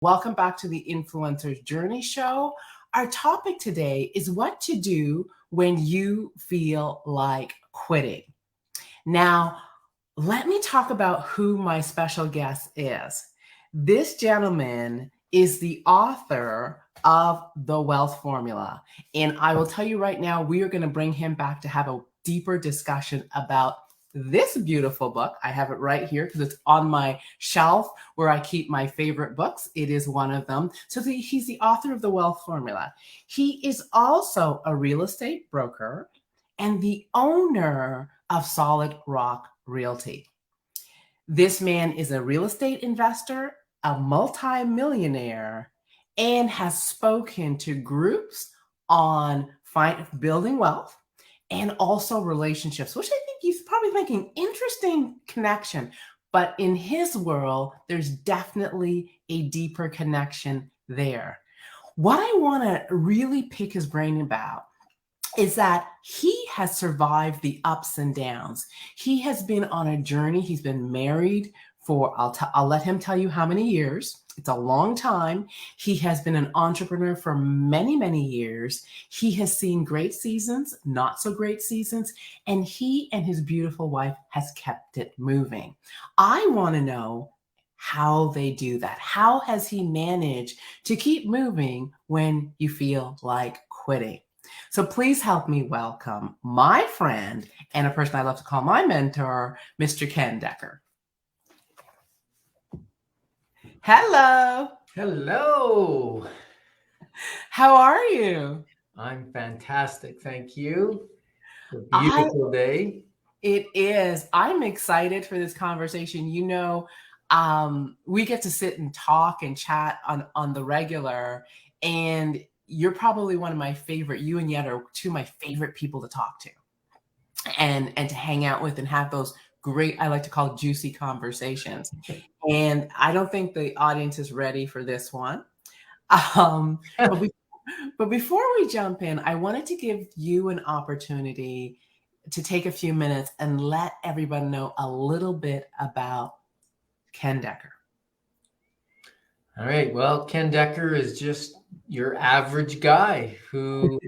Welcome back to the Influencer's Journey Show. Our topic today is what to do when you feel like quitting. Now, let me talk about who my special guest is. This gentleman is the author of The Wealth Formula. And I will tell you right now, we are going to bring him back to have a deeper discussion about this beautiful book. I have it right here because it's on my shelf where I keep my favorite books. It is one of them. So he's the author of The Wealth Formula. He is also a real estate broker and the owner of Solid Rock Realty. This man is a real estate investor, a multi-millionaire, and has spoken to groups on building wealth and also relationships, which I think he's probably making interesting connection. But in his world, there's definitely a deeper connection there. What I want to really pick his brain about is that he has survived the ups and downs. He has been on a journey. He's been married for, I'll let him tell you how many years. It's a long time. He has been an entrepreneur for many, many years. He has seen great seasons, not so great seasons, and he and his beautiful wife has kept it moving. I want to know how they do that. How has he managed to keep moving when you feel like quitting? So please help me welcome my friend and a person I love to call my mentor, Mr. Ken Dekker. Hello. Hello. How are you? I'm fantastic. Thank you. It's a beautiful day. It is. I'm excited for this conversation. We get to sit and talk and chat on the regular, and you're probably one of my favorite, you and Yet are two of my favorite people to talk to and to hang out with and have those great, I like to call juicy conversations. And I don't think the audience is ready for this one. But before we jump in, I wanted to give you an opportunity to take a few minutes and let everybody know a little bit about Ken Dekker. All right. Well, Ken Dekker is just your average guy who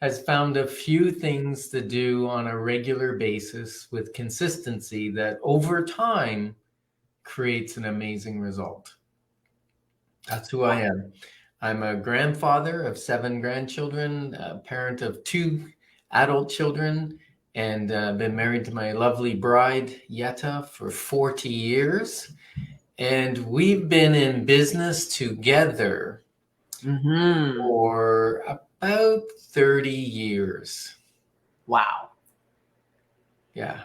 has found a few things to do on a regular basis with consistency that over time creates an amazing result. That's who I am. I'm a grandfather of 7 grandchildren, a parent of 2 adult children, and been married to my lovely bride, Yetta, for 40 years. And we've been in business together for about 30 years. Wow. Yeah.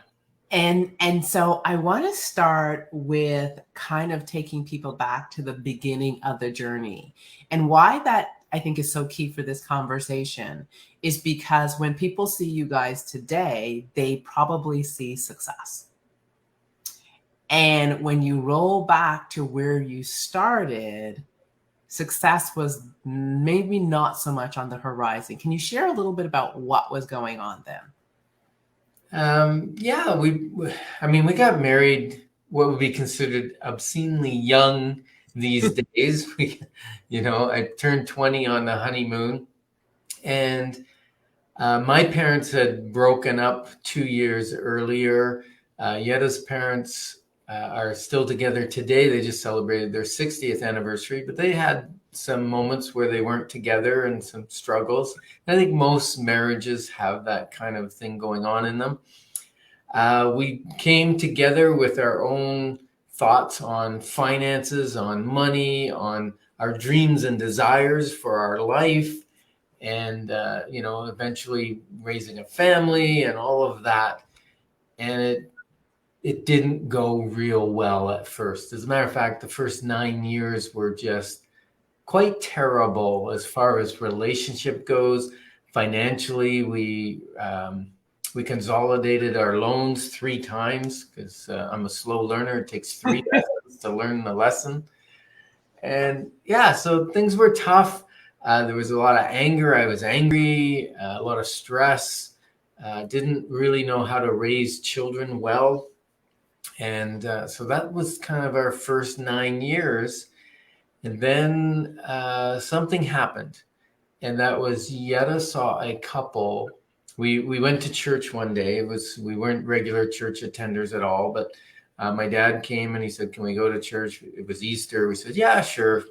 And so I want to start with kind of taking people back to the beginning of the journey. And why that I think is so key for this conversation is because when people see you guys today, they probably see success. And when you roll back to where you started, success was maybe not so much on the horizon. Can you share a little bit about what was going on then? Yeah, we got married what would be considered obscenely young these days. I turned 20 on the honeymoon, and my parents had broken up 2 years earlier. Yetta's parents are still together today. They just celebrated their 60th anniversary, but they had some moments where they weren't together and some struggles. I think most marriages have that kind of thing going on in them. We came together with our own thoughts on finances, on money, on our dreams and desires for our life, and eventually raising a family and all of that. And it didn't go real well at first. As a matter of fact, the first 9 years were just quite terrible as far as relationship goes. Financially, we consolidated our loans 3 times because I'm a slow learner. It takes 3 lessons to learn the lesson. And yeah, so things were tough. There was a lot of anger. I was angry, a lot of stress. Didn't really know how to raise children well. And so that was kind of our first 9 years. And then something happened. And that was Yetta saw a couple. We went to church one day. We weren't regular church attenders at all, but my dad came and he said, "Can we go to church?" It was Easter. We said, "Yeah, sure."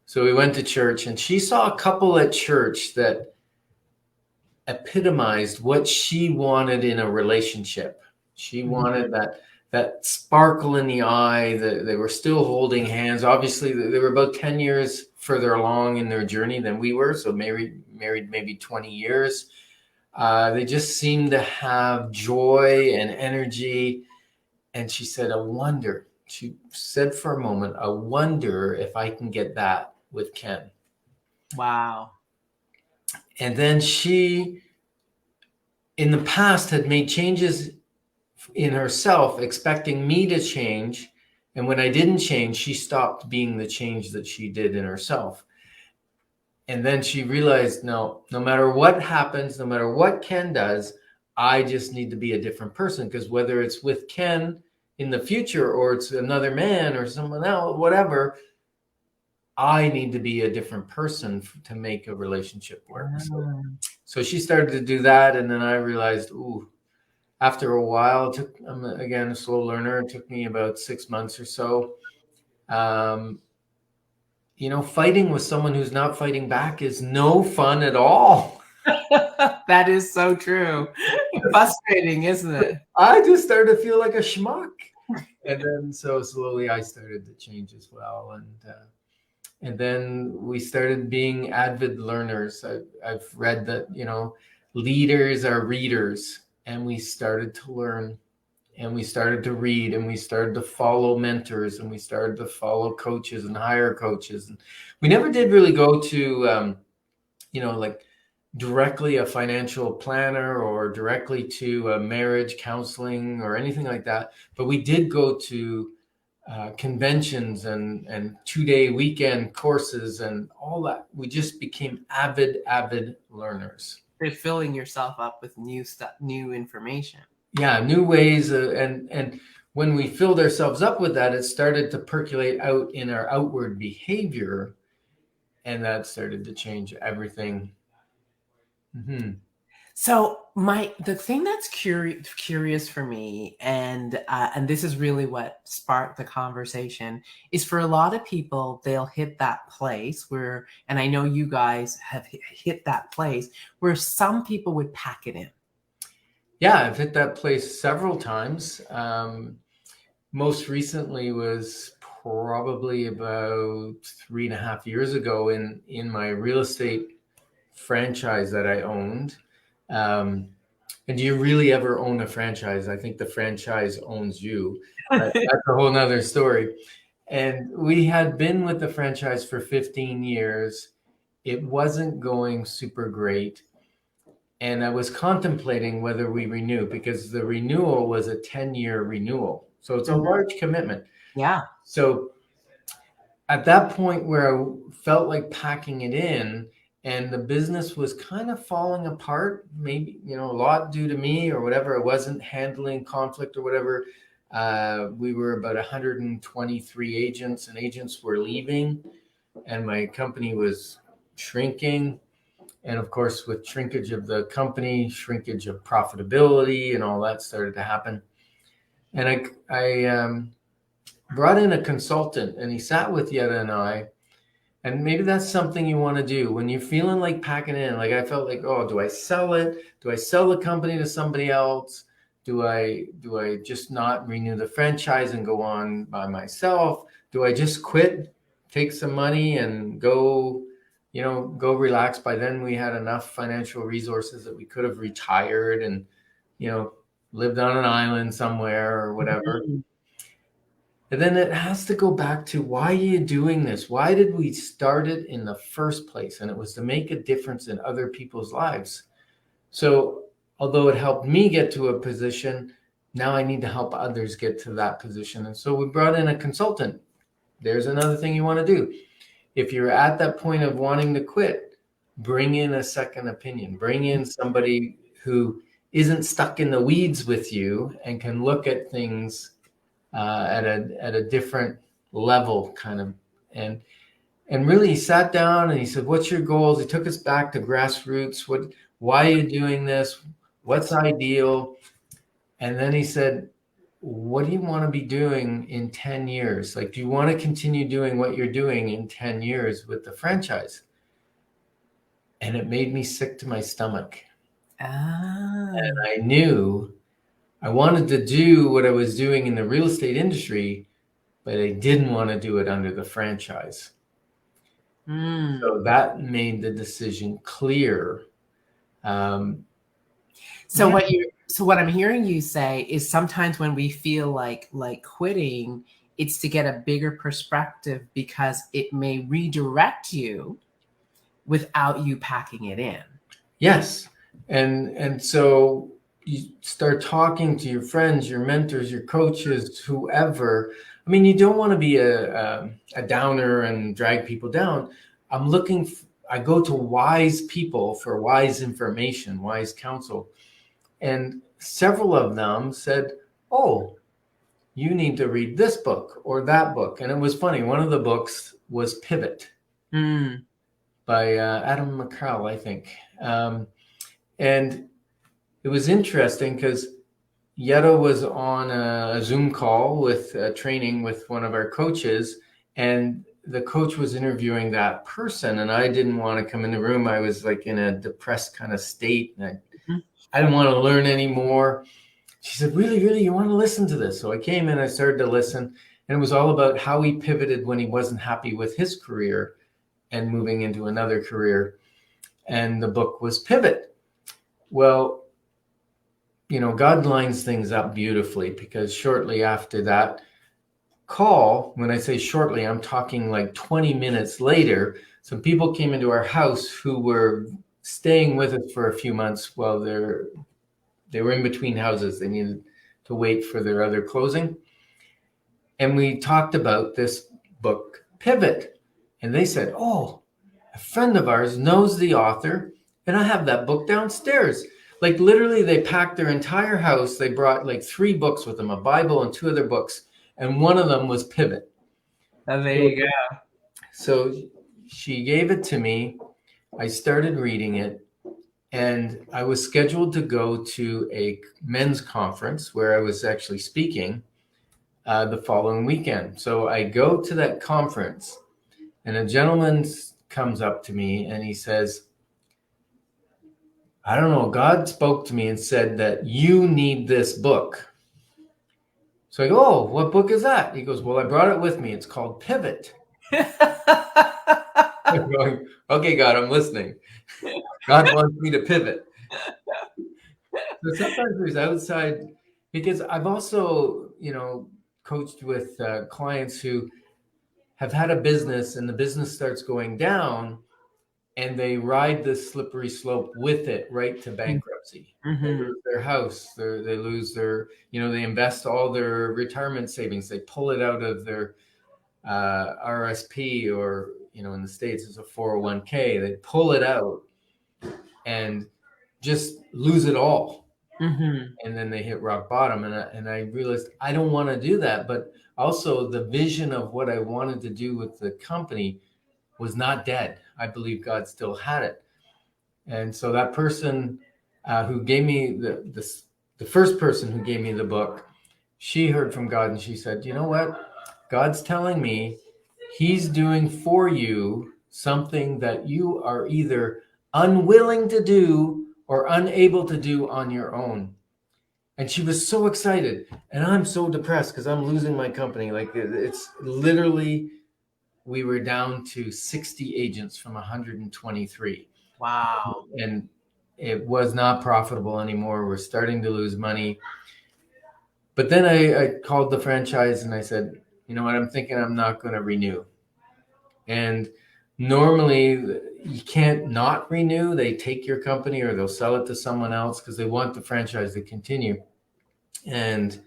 So we went to church, and she saw a couple at church that epitomized what she wanted in a relationship. She wanted that sparkle in the eye. That they were still holding hands. Obviously, they were about 10 years further along in their journey than we were. So married maybe 20 years. They just seemed to have joy and energy. And she said, "I wonder," she said for a moment, "I wonder if I can get that with Ken." Wow. And then she, in the past, had made changes in herself, expecting me to change. And when I didn't change, she stopped being the change that she did in herself. And then she realized, no matter what happens, no matter what Ken does, I just need to be a different person. Because whether it's with Ken in the future or it's another man or someone else, whatever, I need to be a different person to make a relationship work. So she started to do that. And then I realized, after a while, I'm again a slow learner. It took me about 6 months or so. Fighting with someone who's not fighting back is no fun at all. That is so true. Frustrating, isn't it? I just started to feel like a schmuck. And then so slowly I started to change as well. And then we started being avid learners. I've read that, leaders are readers. And we started to learn. And we started to read, and we started to follow mentors, and we started to follow coaches and hire coaches. And we never did really go to, like directly a financial planner or directly to a marriage counseling or anything like that. But we did go to conventions and 2-day weekend courses and all that. We just became avid learners. They're filling yourself up with new stuff, new information. Yeah, new ways. And when we filled ourselves up with that, it started to percolate out in our outward behavior. And that started to change everything. Mm-hmm. So the thing that's curious for me, and this is really what sparked the conversation, is for a lot of people, they'll hit that place where, and I know you guys have hit that place where some people would pack it in. Yeah, I've hit that place several times. Most recently was probably about 3.5 years ago in my real estate franchise that I owned. And do you really ever own a franchise? I think the franchise owns you. That's a whole nother story. And we had been with the franchise for 15 years. It wasn't going super great. And I was contemplating whether we renew, because the renewal was a 10-year renewal. So it's a large commitment. Yeah. So at that point where I felt like packing it in, and the business was kind of falling apart, maybe, a lot due to me or whatever. I wasn't handling conflict or whatever. We were about 123 agents, and agents were leaving, and my company was shrinking. And of course, with shrinkage of the company, shrinkage of profitability and all that started to happen. And I brought in a consultant, and he sat with Yetta and I. And maybe that's something you want to do when you're feeling like packing in. Like I felt like, do I sell it? Do I sell the company to somebody else? Do I just not renew the franchise and go on by myself? Do I just quit, take some money and go relax? By then we had enough financial resources that we could have retired and, lived on an island somewhere or whatever. Mm-hmm. And then it has to go back to, why are you doing this? Why did we start it in the first place? And it was to make a difference in other people's lives. So although it helped me get to a position, now I need to help others get to that position. And so we brought in a consultant. There's another thing you want to do. If you're at that point of wanting to quit, bring in a second opinion. Bring in somebody who isn't stuck in the weeds with you and can look at things at a different level, kind of. And And really, he sat down and he said, "What's your goals?" He took us back to grassroots. Why are you doing this? What's ideal? And then he said, "What do you want to be doing in 10 years? Like, do you want to continue doing what you're doing in 10 years with the franchise?" And it made me sick to my stomach. Ah. And I knew I wanted to do what I was doing in the real estate industry, but I didn't want to do it under the franchise. So that made the decision clear. So Yeah. what I'm hearing you say is sometimes when we feel like quitting, it's to get a bigger perspective because it may redirect you without you packing it in. Yes. And so you start talking to your friends, your mentors, your coaches, whoever. I mean, you don't want to be a downer and drag people down. I go to wise people for wise information, wise counsel. And several of them said, "Oh, you need to read this book or that book." And it was funny. One of the books was Pivot by Adam McCall, I think. And it was interesting because Yetta was on a Zoom call with training with one of our coaches, and the coach was interviewing that person, and I didn't want to come in the room. I was like in a depressed kind of state, and I didn't want to learn anymore. She said, "Really, really, you want to listen to this?" So I came in, I started to listen, and it was all about how he pivoted when he wasn't happy with his career and moving into another career. And the book was Pivot. Well, God lines things up beautifully, because shortly after that call, when I say shortly, I'm talking like 20 minutes later, some people came into our house who were staying with us for a few months while they were in between houses. They needed to wait for their other closing. And we talked about this book, Pivot. And they said, "Oh, a friend of ours knows the author, and I have that book downstairs." Like literally, they packed their entire house. They brought like 3 books with them, a Bible and 2 other books. And one of them was Pivot. Oh, there you go. So she gave it to me. I started reading it. And I was scheduled to go to a men's conference where I was actually speaking the following weekend. So I go to that conference, and a gentleman comes up to me and he says, "I don't know, God spoke to me and said that you need this book." So I go, "Oh, what book is that?" He goes, "Well, I brought it with me. It's called Pivot." I'm going, "Okay, God, I'm listening. God wants me to pivot." So sometimes there's outside, because I've also, coached with clients who have had a business and the business starts going down, and they ride the slippery slope with it right to bankruptcy. They lose their house. They lose their, they invest all their retirement savings. They pull it out of their RSP, or, in the States, it's a 401k. They pull it out and just lose it all. And then they hit rock bottom. And I realized I don't want to do that. But also the vision of what I wanted to do with the company was not dead. I believe God still had it. And so that person who gave me the first person who gave me the book, she heard from God and she said, "You know what? God's telling me He's doing for you something that you are either unwilling to do or unable to do on your own." And she was so excited. And I'm so depressed because I'm losing my company. Like, it's literally, we were down to 60 agents from 123. Wow. And it was not profitable anymore. We're starting to lose money. But then I called the franchise and I said, "You know what? I'm thinking I'm not going to renew." And normally you can't not renew. They take your company or they'll sell it to someone else because they want the franchise to continue. And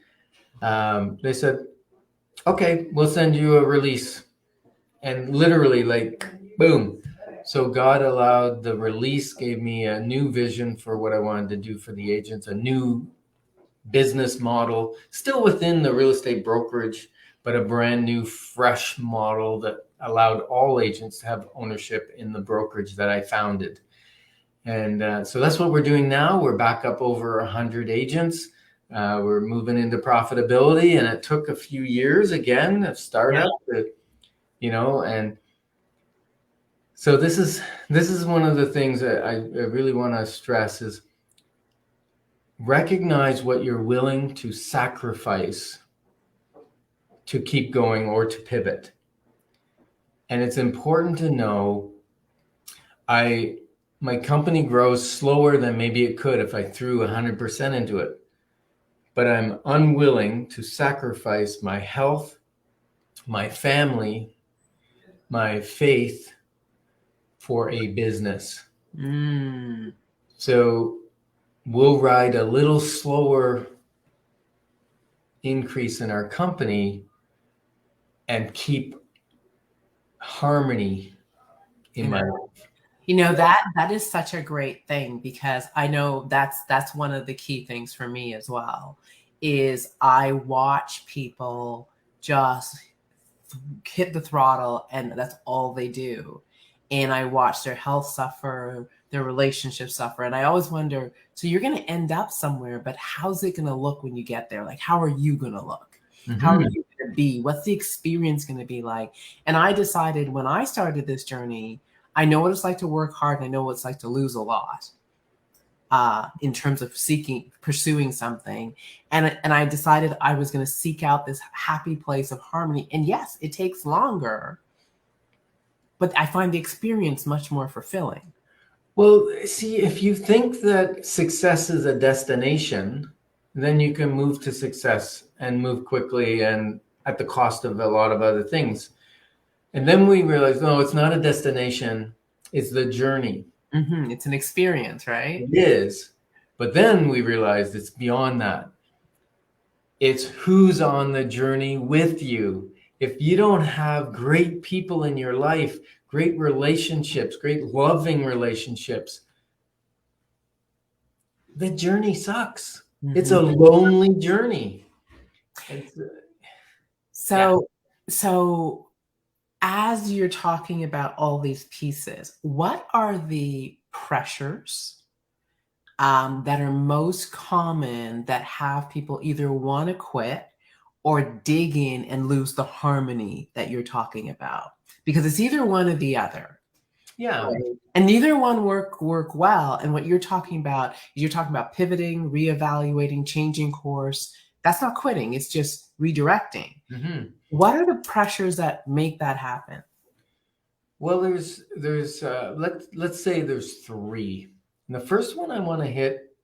they said, "Okay, we'll send you a release." And literally, like, boom. So God allowed the release, gave me a new vision for what I wanted to do for the agents, a new business model, still within the real estate brokerage, but a brand new, fresh model that allowed all agents to have ownership in the brokerage that I founded. And so that's what we're doing now. We're back up over 100 agents. We're moving into profitability, and it took a few years again of startup, and so this is one of the things that I really want to stress is recognize what you're willing to sacrifice to keep going or to pivot. And it's important to know my company grows slower than maybe it could if I threw 100% into it. But I'm unwilling to sacrifice my health, my family, my faith for a business. So we'll ride a little slower increase in our company and keep harmony in my life. That is such a great thing, because I know that's one of the key things for me as well, is I watch people just hit the throttle and that's all they do. And I watch their health suffer, their relationships suffer. And I always wonder, so you're going to end up somewhere, but how's it going to look when you get there? Like, how are you going to look? Mm-hmm. How are you going to be? What's the experience going to be like? And I decided when I started this journey, I know what it's like to work hard. And I know what it's like to lose a lot in terms of pursuing something. And I decided I was going to seek out this happy place of harmony. And yes, it takes longer, but I find the experience much more fulfilling. Well, see, if you think that success is a destination, then you can move to success and move quickly and at the cost of a lot of other things. And then we realized, no, it's not a destination. It's the journey. Mm-hmm. It's an experience, right? It is. But then we realized it's beyond that. It's who's on the journey with you. If you don't have great people in your life, great relationships, great loving relationships, the journey sucks. Mm-hmm. It's a lonely journey. So as you're talking about all these pieces, what are the pressures that are most common that have people either want to quit or dig in and lose the harmony that you're talking about? Because it's either one or the other. Yeah. Right? And neither one work well. And what you're talking about pivoting, reevaluating, changing course. That's not quitting. It's just redirecting. Mm-hmm. What are the pressures that make that happen? Well, there's let's say there's three. And the first one I want to hit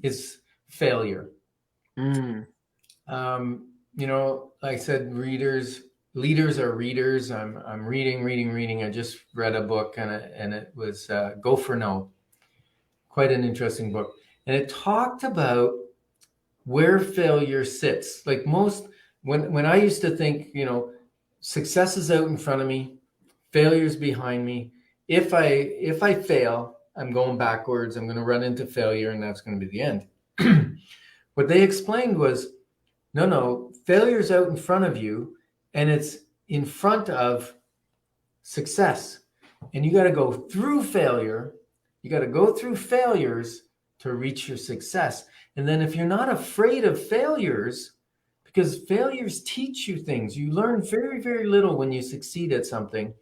is failure. Like I said, leaders are readers. I'm reading. I just read a book and it was Go for No. Quite an interesting book. And it talked about where failure sits. Like when I used to think, success is out in front of me, failure's behind me. If I fail, I'm going backwards. I'm going to run into failure, and that's going to be the end. What they explained was, no, failure's out in front of you, and it's in front of success. And you got to go through failure. You got to go through failures to reach your success. And then if you're not afraid of failures, because failures teach you things, you learn very, very little when you succeed at something,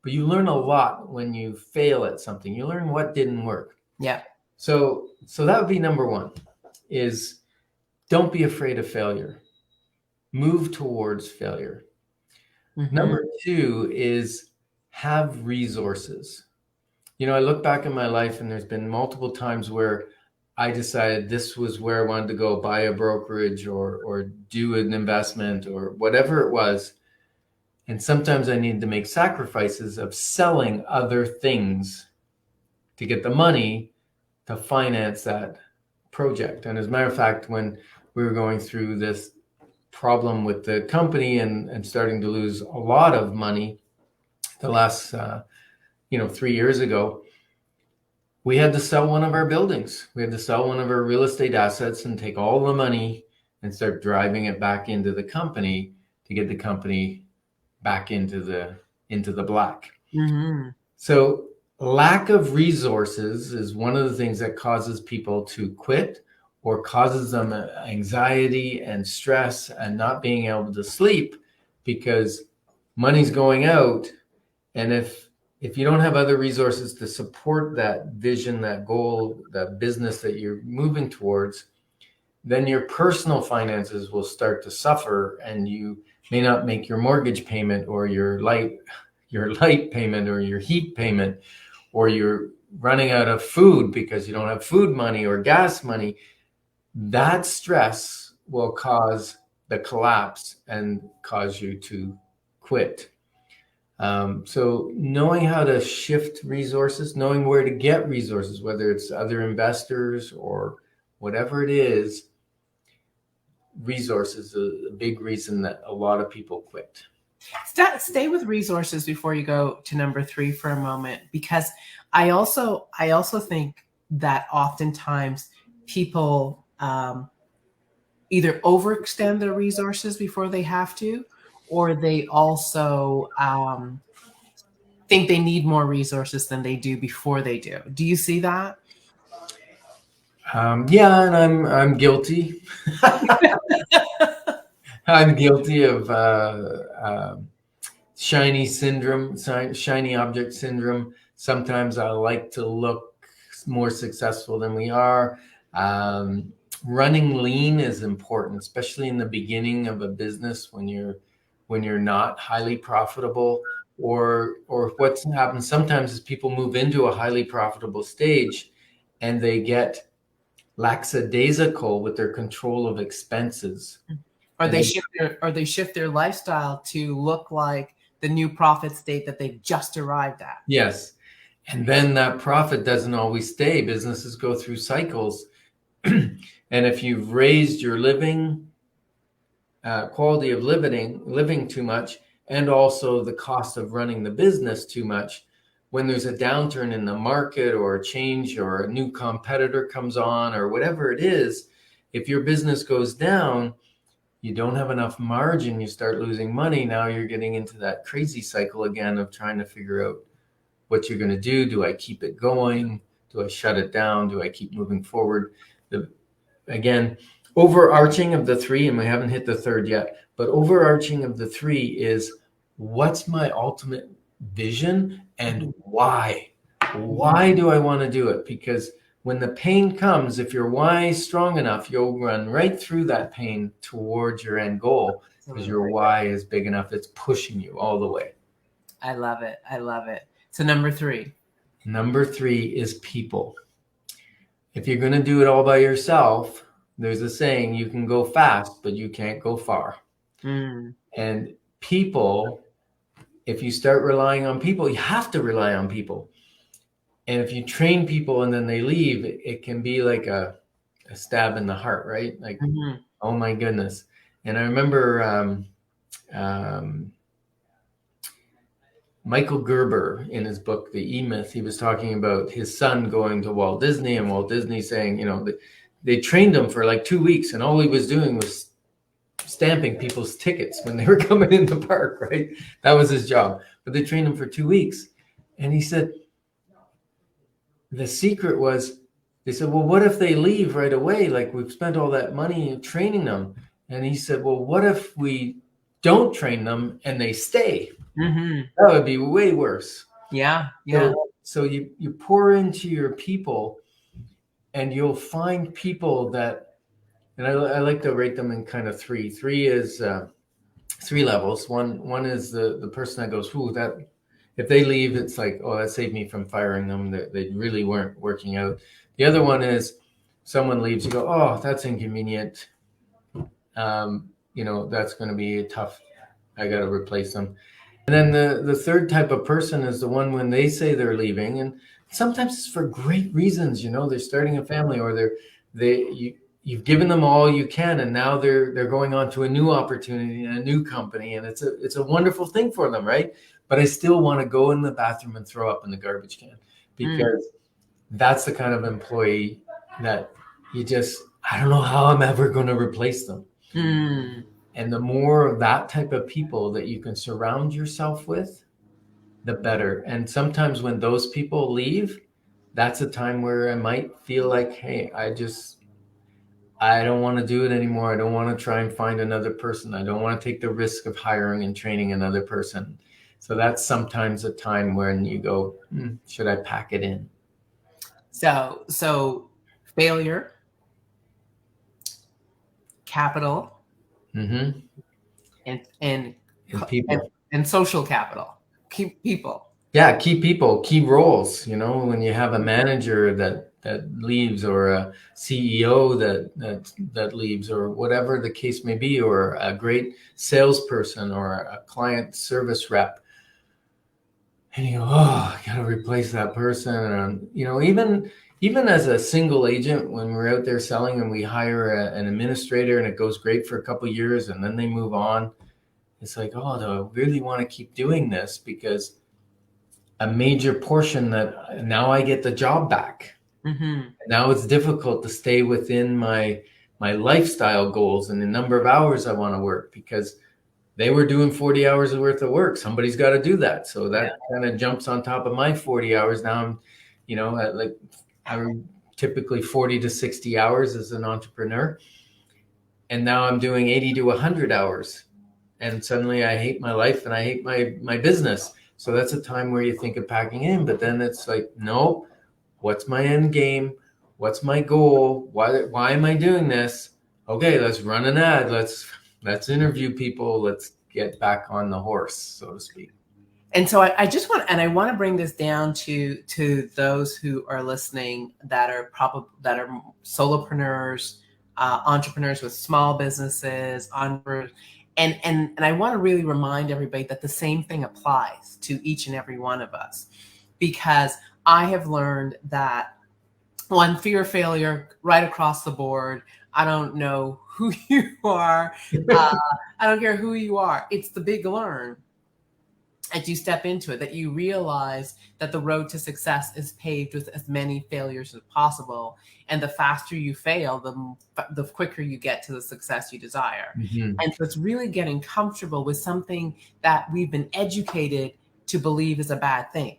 but you learn a lot when you fail at something. You learn what didn't work. Yeah. So that would be number one, is don't be afraid of failure. Move towards failure. Mm-hmm. Number two is have resources. I look back in my life and there's been multiple times where I decided this was where I wanted to go, buy a brokerage or do an investment or whatever it was. And sometimes I needed to make sacrifices of selling other things to get the money to finance that project. And as a matter of fact, when we were going through this problem with the company and starting to lose a lot of money the last 3 years ago, we had to sell one of our buildings. We had to sell one of our real estate assets and take all the money and start driving it back into the company to get the company back into into the black. Mm-hmm. So lack of resources is one of the things that causes people to quit or causes them anxiety and stress and not being able to sleep because money's going out. And if you don't have other resources to support that vision, that goal, that business that you're moving towards, then your personal finances will start to suffer and you may not make your mortgage payment or your light payment or your heat payment, or you're running out of food because you don't have food money or gas money. That stress will cause the collapse and cause you to quit. So knowing how to shift resources, knowing where to get resources, whether it's other investors or whatever it is, resources is a big reason that a lot of people quit. Stay with resources before you go to number 3 for a moment, because I also think that oftentimes people either overextend their resources before they have to, or they also think they need more resources than they do before they do. Do you see that? Yeah, and I'm guilty. I'm guilty of shiny object syndrome. Sometimes I like to look more successful than we are. Running lean is important, especially in the beginning of a business when you're not highly profitable, or what's happened sometimes is people move into a highly profitable stage and they get lackadaisical with their control of expenses. Or they shift their lifestyle to look like the new profit state that they've just arrived at. Yes. And then that profit doesn't always stay. Businesses go through cycles. And if you've raised your quality of living too much, and also the cost of running the business too much, when there's a downturn in the market or a change or a new competitor comes on or whatever it is, if your business goes down, you don't have enough margin, you start losing money. Now you're getting into that crazy cycle again of trying to figure out what you're going to do. Do I keep it going? Do I shut it down? Do I keep moving forward? Again, overarching of the 3, and we haven't hit the 3rd yet, but overarching of the 3 is what's my ultimate vision and why? Why do I want to do it? Because when the pain comes, if your why is strong enough, you'll run right through that pain towards your end goal because your why is big enough. It's pushing you all the way. I love it. I love it. So number 3. Number 3 is people. If you're going to do it all by yourself, there's a saying, you can go fast, but you can't go far. And people, if you start relying on people, you have to rely on people. And if you train people and then they leave, it can be like a stab in the heart, right? Like, oh my goodness. And I remember Michael Gerber in his book, The E-Myth, he was talking about his son going to Walt Disney and Walt Disney saying, they trained him for like 2 weeks and all he was doing was stamping people's tickets when they were coming in the park, right? That was his job. But they trained him for 2 weeks. And he said, the secret was, they said, well, what if they leave right away? Like, we've spent all that money training them. And he said, well, what if we don't train them and they stay? That would be way worse. Yeah. So you pour into your people and you'll find people that, and I like to rate them in kind of 3. 3 is 3 levels. One is the person that goes, ooh, that, if they leave, it's like, oh, that saved me from firing them. They really weren't working out. The other one is someone leaves, you go, oh, that's inconvenient. That's going to be tough. I got to replace them. And then the third type of person is the one when they say they're leaving, and sometimes it's for great reasons. They're starting a family, or you've given them all you can, and now they're going on to a new opportunity in a new company, and it's a wonderful thing for them, right? But I still want to go in the bathroom and throw up in the garbage can, because that's the kind of employee that I don't know how I'm ever going to replace them. And the more of that type of people that you can surround yourself with, the better. And sometimes when those people leave, that's a time where I might feel like, hey, I don't want to do it anymore. I don't want to try and find another person. I don't want to take the risk of hiring and training another person. So that's sometimes a time when you go, should I pack it in? So failure, capital, Mm-hmm. and And people. and social capital. Keep people. Yeah, key people, key roles. When you have a manager that leaves, or a CEO that leaves, or whatever the case may be, or a great salesperson, or a client service rep, and you go, oh, I got to replace that person. And even as a single agent, when we're out there selling and we hire an administrator and it goes great for a couple of years and then they move on, it's like, oh, do I really want to keep doing this? Because a major portion that now I get the job back. Mm-hmm. Now it's difficult to stay within my lifestyle goals and the number of hours I want to work, because they were doing 40 hours worth of work. Somebody's got to do that. So that kind of jumps on top of my 40 hours. Now I'm typically 40 to 60 hours as an entrepreneur. And now I'm doing 80 to 100 hours. And suddenly I hate my life and I hate my business. So that's a time where you think of packing in, but then it's like, no, what's my end game? What's my goal? Why am I doing this? Okay, let's run an ad. Let's interview people. Let's get back on the horse, so to speak. And so I just want, and I want to bring this down to those who are listening that are solopreneurs, entrepreneurs with small businesses, and I want to really remind everybody that the same thing applies to each and every one of us, because I have learned that one, fear of failure right across the board. I don't know who you are. I don't care who you are. It's the big learn as you step into it, that you realize that the road to success is paved with as many failures as possible. And the faster you fail, the quicker you get to the success you desire. Mm-hmm. And so it's really getting comfortable with something that we've been educated to believe is a bad thing.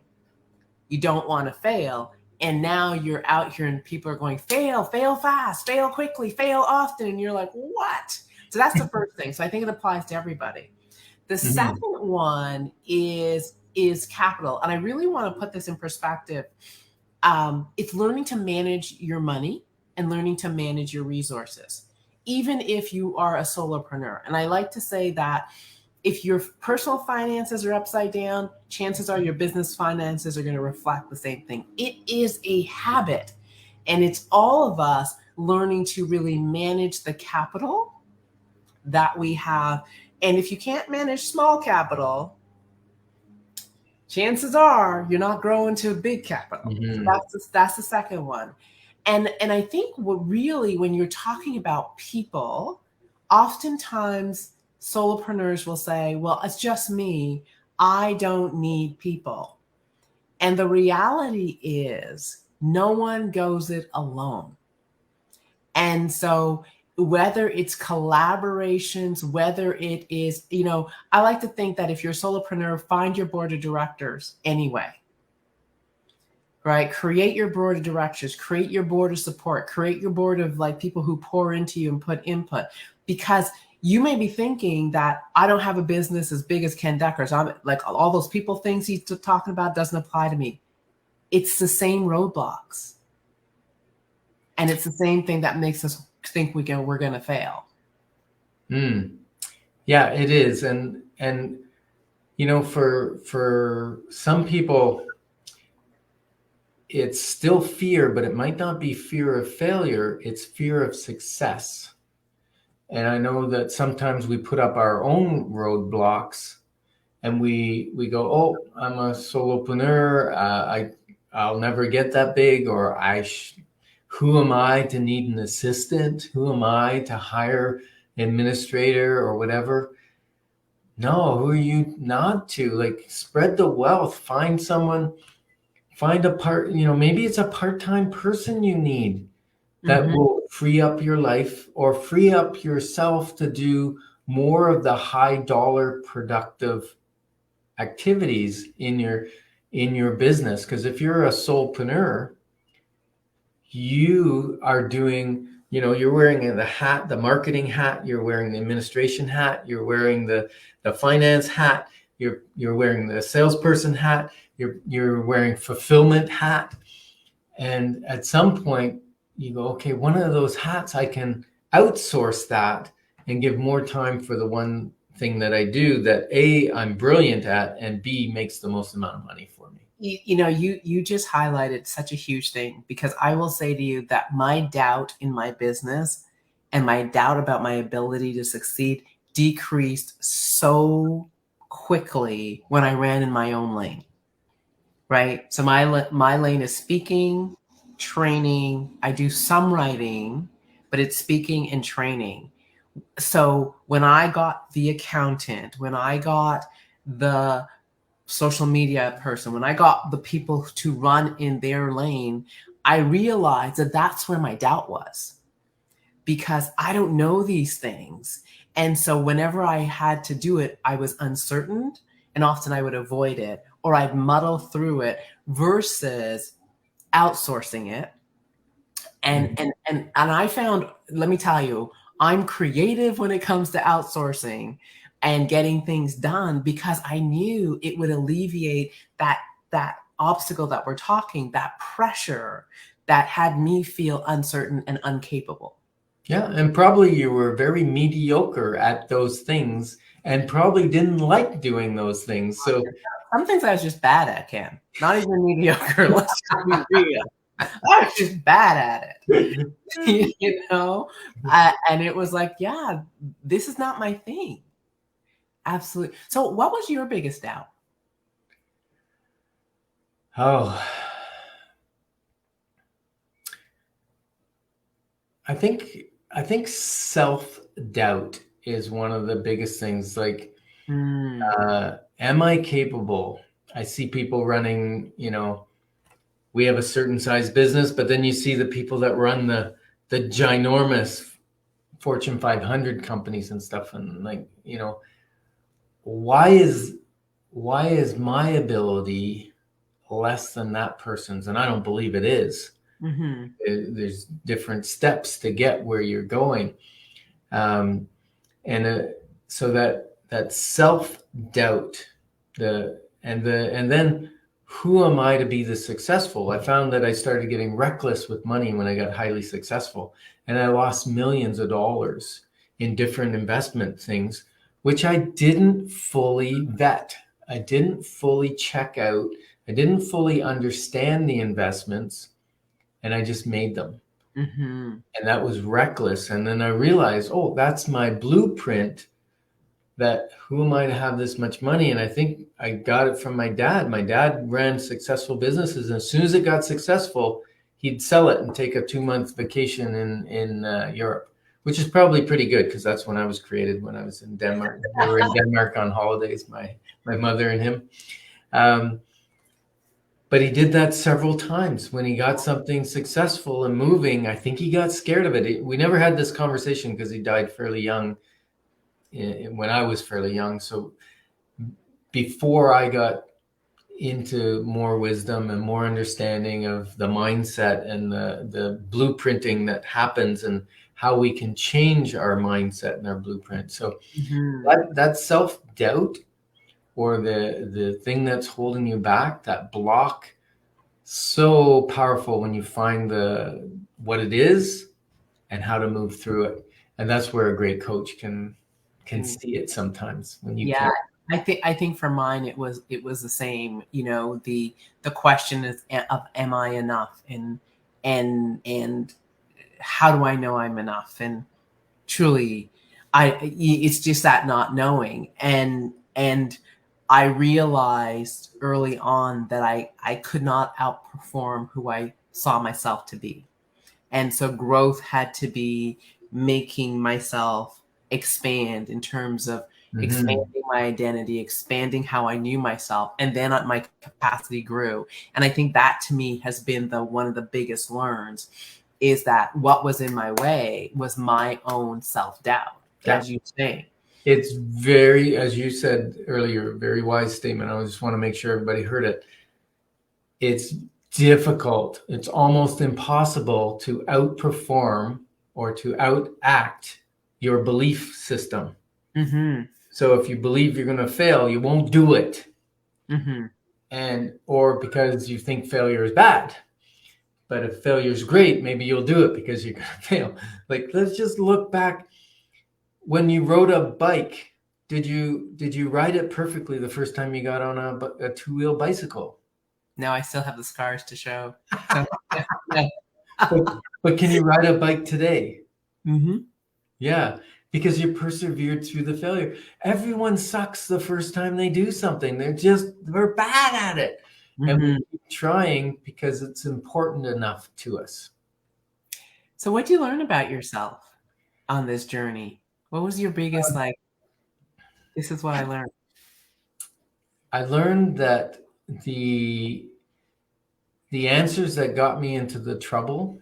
You don't want to fail. And now you're out here and people are going, fail fast, fail quickly, fail often. And you're like, what? So that's the first thing. So I think it applies to everybody. The second one is capital. And I really want to put this in perspective. It's learning to manage your money and learning to manage your resources, even if you are a solopreneur. And I like to say that if your personal finances are upside down, chances are your business finances are going to reflect the same thing. It is a habit. And it's all of us learning to really manage the capital that we have. And if you can't manage small capital, chances are you're not growing to big capital. Mm-hmm. So that's the second one. And I think when you're talking about people, oftentimes solopreneurs will say, well, it's just me. I don't need people. And the reality is no one goes it alone. And so whether it's collaborations, whether it is, I like to think that if you're a solopreneur, find your board of directors anyway, right? Create your board of directors, create your board of support, create your board of people who pour into you and put input, because you may be thinking that I don't have a business as big as Ken Dekker's. I'm like, all those people things he's talking about doesn't apply to me. It's the same roadblocks. And it's the same thing that makes us think we're going to fail. Yeah, it is. And for some people, it's still fear, but it might not be fear of failure. It's fear of success. And I know that sometimes we put up our own roadblocks and we go, oh, I'm a solopreneur. I'll never get that big, or who am I to need an assistant? Who am I to hire an administrator or whatever? No, who are you not to? Spread the wealth, find someone, find maybe it's a part-time person you need that will free up your life or free up yourself to do more of the high dollar productive activities in your business. Because if you're a solopreneur, you are doing, you're wearing the hat, the marketing hat, you're wearing the administration hat, you're wearing the finance hat, you're wearing the salesperson hat, you're wearing fulfillment hat. And at some point you go, okay, one of those hats, I can outsource that and give more time for the one thing that I do that A, I'm brilliant at, and B, makes the most amount of money for me. You just highlighted such a huge thing, because I will say to you that my doubt in my business and my doubt about my ability to succeed decreased so quickly when I ran in my own lane, right? So my lane is speaking, training. I do some writing, but it's speaking and training. So when I got the accountant, when I got the social media person, when I got the people to run in their lane, I realized that that's where my doubt was, because I don't know these things. And so whenever I had to do it, I was uncertain, and often I would avoid it, or I'd muddle through it versus outsourcing it. And I found, let me tell you, I'm creative when it comes to outsourcing and getting things done, because I knew it would alleviate that obstacle that we're talking, that pressure that had me feel uncertain and incapable. Yeah, and probably you were very mediocre at those things and probably didn't like doing those things. So some things I was just bad at, Ken. Not even mediocre. Let's just be real. I was just bad at it, and it was like, yeah, this is not my thing. Absolutely. So what was your biggest doubt? Oh, I think self-doubt is one of the biggest things. Like, am I capable? I see people running, we have a certain size business, but then you see the people that run the ginormous Fortune 500 companies and stuff. And like, why is my ability less than that person's? And I don't believe it is. There's different steps to get where you're going. So that self-doubt, and then who am I to be the successful? I found that I started getting reckless with money when I got highly successful, and I lost millions of dollars in different investment things, which I didn't fully vet. I didn't fully check out. I didn't fully understand the investments, and I just made them. And that was reckless. And then I realized, oh, that's my blueprint. That who am I to have this much money? And I think I got it from my dad. My dad ran successful businesses, and as soon as it got successful, he'd sell it and take a 2-month vacation in Europe, which is probably pretty good, because that's when I was created, when I was in Denmark. We were in Denmark on holidays, my mother and him. But he did that several times. When he got something successful and moving, I think he got scared of it. We never had this conversation because he died fairly young, when I was fairly young. So before I got into more wisdom and more understanding of the mindset and the blueprinting that happens and how we can change our mindset and our blueprint. So that self-doubt, or the thing that's holding you back, that block, so powerful when you find what it is and how to move through it. And that's where a great coach can see it sometimes when you can't. I think for mine it was the same. The question is of, am I enough, and how do I know I'm enough? And truly, it's just that not knowing. And I realized early on that I could not outperform who I saw myself to be. And so growth had to be making myself expand in terms of expanding my identity, expanding how I knew myself, and then my capacity grew. And I think that to me has been one of the biggest learns, is that what was in my way was my own self-doubt, as you say. It's very, as you said earlier, very wise statement. I just want to make sure everybody heard it. It's difficult. It's almost impossible to outperform or to outact your belief system. Mm-hmm. So if you believe you're going to fail, you won't do it. Mm-hmm. Or because you think failure is bad. But if failure is great, maybe you'll do it because you're going to fail. Like, let's just look back. When you rode a bike, did you ride it perfectly the first time you got on a two-wheel bicycle? No, I still have the scars to show. So, yeah. But can you ride a bike today? Mm-hmm. Yeah, because you persevered through the failure. Everyone sucks the first time they do something. We're bad at it. And we Mm-hmm. keep trying because it's important enough to us. So what did you learn about yourself on this journey? What was your biggest, like, this is what I learned? I learned that the answers that got me into the trouble,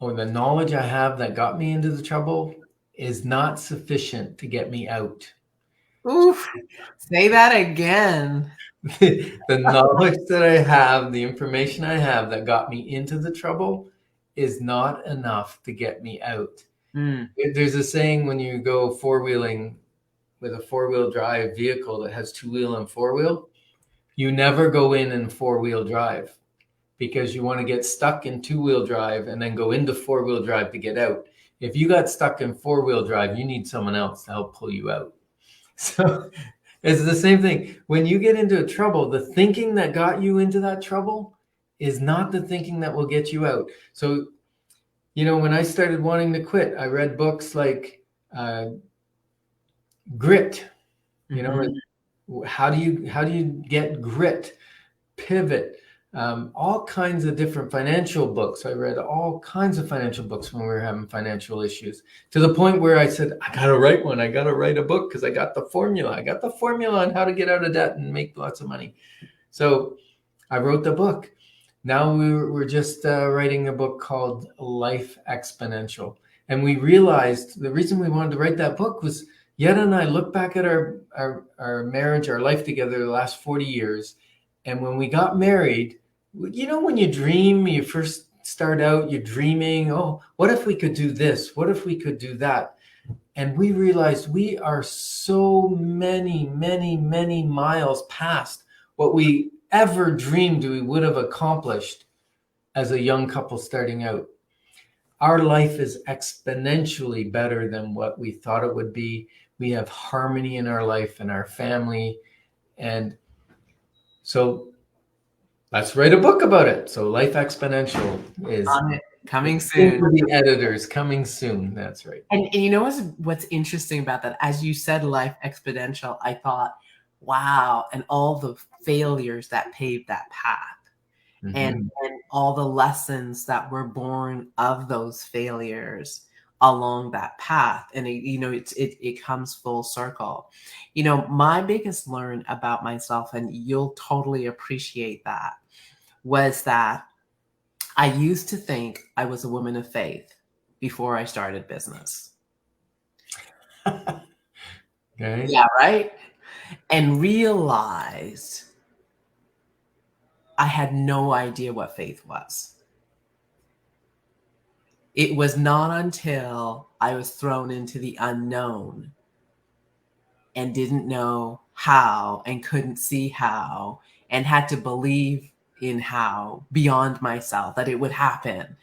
or the knowledge I have that got me into the trouble, is not sufficient to get me out. Oof. Say that again. The knowledge that I have, the information I have that got me into the trouble is not enough to get me out. Mm. There's a saying when you go four-wheeling with a four-wheel drive vehicle that has two-wheel and four-wheel, you never go in four-wheel drive because you want to get stuck in two-wheel drive and then go into four-wheel drive to get out. If you got stuck in four-wheel drive, you need someone else to help pull you out. So it's the same thing. When you get into trouble, the thinking that got you into that trouble is not the thinking that will get you out. So, when I started wanting to quit, I read books like Grit. Mm-hmm. How do you get grit, pivot, all kinds of different financial books. I read all kinds of financial books when we were having financial issues, to the point where I said, I got to write one. I got to write a book because I got the formula. I got the formula on how to get out of debt and make lots of money. So I wrote the book. Now we're just writing a book called Life Exponential. And we realized the reason we wanted to write that book was Yetta and I look back at our marriage, our life together the last 40 years. And when we got married, when you dream, you first start out, you're dreaming, oh, what if we could do this? What if we could do that? And we realized we are so many, many, many miles past what we ever dreamed we would have accomplished as a young couple starting out. Our life is exponentially better than what we thought it would be. We have harmony in our life and our family. And so let's write a book about it. So Life Exponential is coming soon. For the editors, coming soon. That's right. And you know what's interesting about that? As you said, Life Exponential, I thought, wow, and all the failures that paved that path. Mm-hmm. And all the lessons that were born of those failures along that path. And it comes full circle. My biggest learn about myself, and you'll totally appreciate that, was that I used to think I was a woman of faith before I started business. Okay. Yeah, right? And realized I had no idea what faith was. It was not until I was thrown into the unknown and didn't know how and couldn't see how and had to believe in how beyond myself that it would happen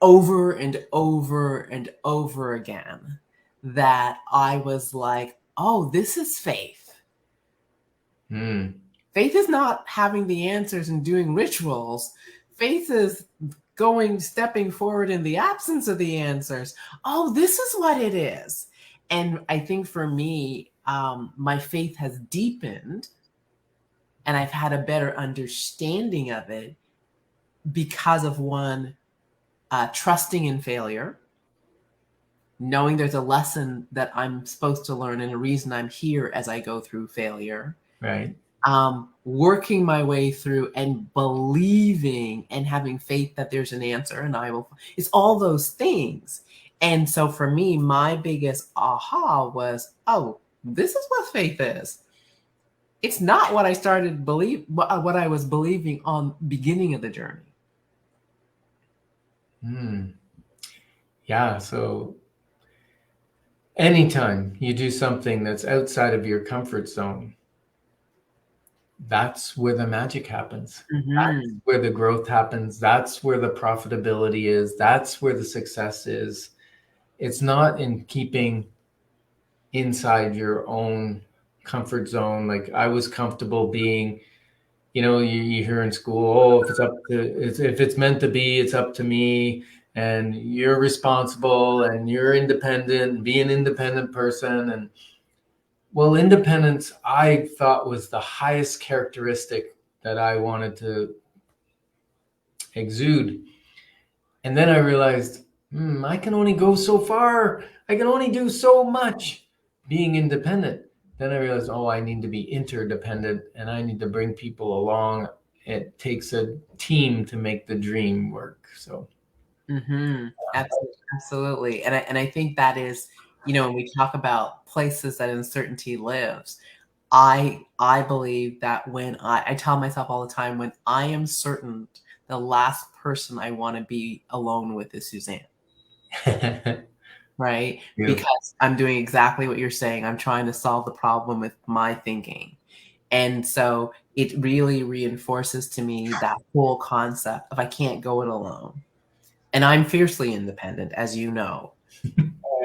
over and over and over again that I was like, oh, this is faith. Mm. Faith is not having the answers and doing rituals. Faith is stepping forward in the absence of the answers. Oh, this is what it is. And I think for me, my faith has deepened and I've had a better understanding of it because of one, trusting in failure, knowing there's a lesson that I'm supposed to learn and a reason I'm here as I go through failure. Right. Working my way through and believing and having faith that there's an answer and it's all those things. And so for me, my biggest aha was, oh, this is what faith is. It's not what I started believe what I was believing on beginning of the journey. Yeah. So anytime you do something that's outside of your comfort zone, that's where the magic happens. That's Mm-hmm. where the growth happens. That's where the profitability is. That's where the success is. It's not in keeping inside your own comfort zone. Like I was comfortable being, you hear in school, oh, if it's meant to be, it's up to me, and you're responsible and you're independent, and be an independent person. And well, independence I thought was the highest characteristic that I wanted to exude. And then I realized, I can only go so far. I can only do so much being independent. Then I realized, oh, I need to be interdependent and I need to bring people along. It takes a team to make the dream work. So, Mm-hmm. Absolutely. And I think that is, when we talk about places that uncertainty lives, I believe that when I tell myself all the time, when I am certain, the last person I want to be alone with is Suzanne. Right? beautiful. Because I'm doing exactly what you're saying. I'm trying to solve the problem with my thinking. And so it really reinforces to me that whole concept of I can't go it alone. And I'm fiercely independent, as you know.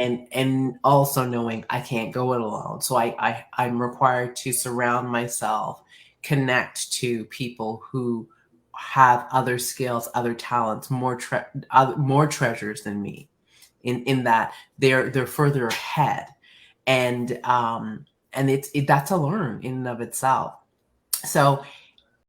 And also knowing I can't go it alone. So I'm required to surround myself, connect to people who have other skills, other talents, more treasures than me. In that they're further ahead, and that's a learn in and of itself. So